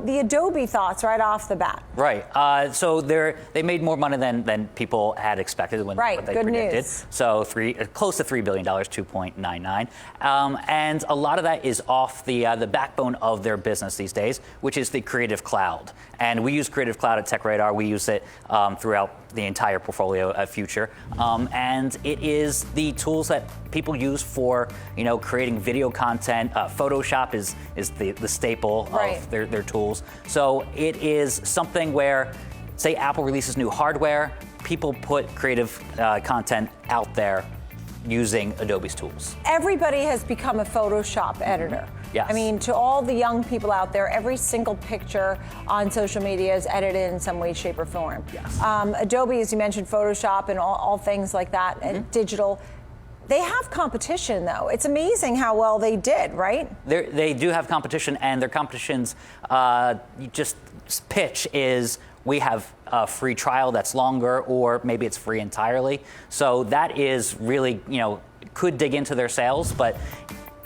The Adobe thoughts right off the bat. Right. So they made more money than people had expected when what they Good predicted. news. So close to $3 billion, 2.99, and a lot of that is off the backbone of their business these days, which is the Creative Cloud. And we use Creative Cloud at TechRadar. We use it throughout the entire portfolio at Future, and it is the tools that people use for creating video content. Photoshop is the staple of their tools. So it is something where, say, Apple releases new hardware, people put creative content out there using Adobe's tools. Everybody has become a Photoshop editor. Yes. I mean, to all the young people out there, every single picture on social media is edited in some way, shape, or form. Yes. Adobe, as you mentioned, Photoshop and all things like that, and digital. They have competition, though. It's amazing how well they did, right? They do have competition, and their competition's just pitch is, we have a free trial that's longer, or maybe it's free entirely. So that is really, could dig into their sales, but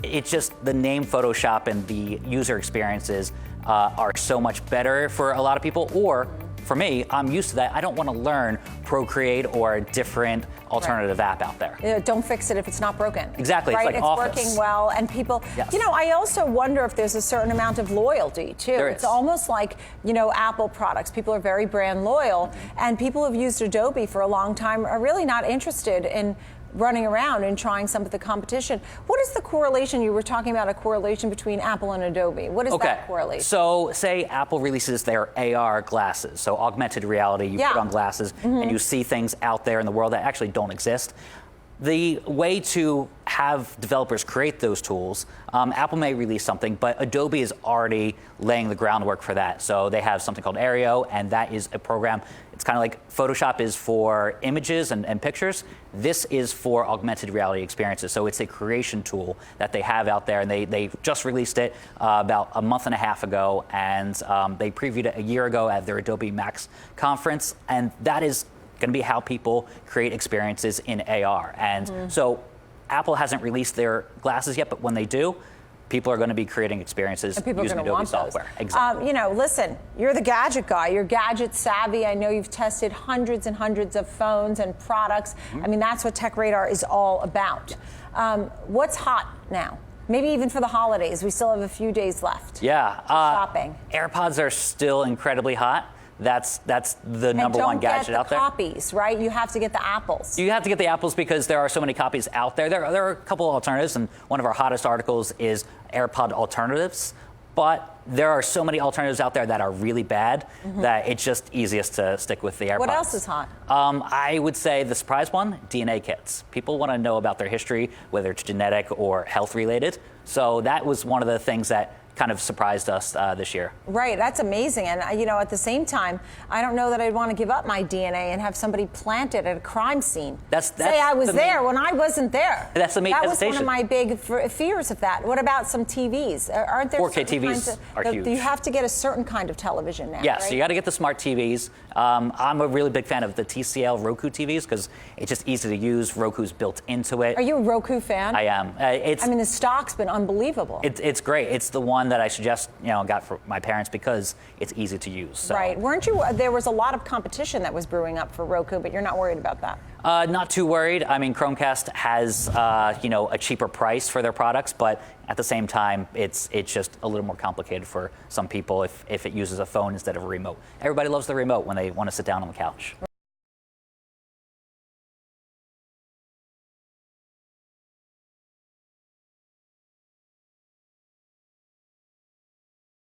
it's just the name Photoshop and the user experiences are so much better for a lot of people. Or for me, I'm used to that. I don't want to learn Procreate or a different alternative app out there. Don't fix it if it's not broken. Exactly. Right? It's like Office. Working well, and people. Yes. I also wonder if there's a certain amount of loyalty too. It's almost like Apple products. People are very brand loyal, and people who've used Adobe for a long time are really not interested in running around and trying some of the competition. What is the correlation? You were talking about a correlation between Apple and Adobe. What is that correlation? So say Apple releases their AR glasses, so augmented reality, you put on glasses and you see things out there in the world that actually don't exist. The way to have developers create those tools, Apple may release something, but Adobe is already laying the groundwork for that. So they have something called Aereo, and that is a program. It's kind of like Photoshop is for images and pictures. This is for augmented reality experiences. So it's a creation tool that they have out there, and they just released it about a month and a half ago, and they previewed it a year ago at their Adobe Max conference, and that is going to be how people create experiences in AR. And so Apple hasn't released their glasses yet, but when they do, people are going to be creating experiences using Adobe software. Exactly. Listen, you're the gadget guy. You're gadget savvy. I know you've tested hundreds and hundreds of phones and products. I mean, that's what TechRadar is all about. What's hot now? Maybe even for the holidays. We still have a few days left. Yeah. Shopping. AirPods are still incredibly hot. That's the number one gadget out there. And don't get the copies, right? You have to get the Apples. You have to get the Apples because there are so many copies out there. There are a couple of alternatives, and one of our hottest articles is AirPod alternatives. But there are so many alternatives out there that are really bad that it's just easiest to stick with the AirPods. What else is hot? I would say the surprise one, DNA kits. People want to know about their history, whether it's genetic or health related. So that was one of the things that kind of surprised us this year. Right, that's amazing. And at the same time, I don't know that I'd want to give up my DNA and have somebody plant it at a crime scene. Say I was there when I wasn't there. That's the main hesitation. That was one of my big fears of that. What about some TVs? Aren't there 4K TVs are huge. You have to get a certain kind of television now. Yes, right? So you got to get the smart TVs. I'm a really big fan of the TCL Roku TVs because it's just easy to use. Roku's built into it. Are you a Roku fan? I am. The stock's been unbelievable. It's great. It's the one that I suggest got for my parents because it's easy to use. So. Right. Weren't you? There was a lot of competition that was brewing up for Roku, but you're not worried about that. Not too worried. I mean, Chromecast has a cheaper price for their products, but at the same time, it's just a little more complicated for some people if it uses a phone instead of a remote. Everybody loves the remote when they want to sit down on the couch.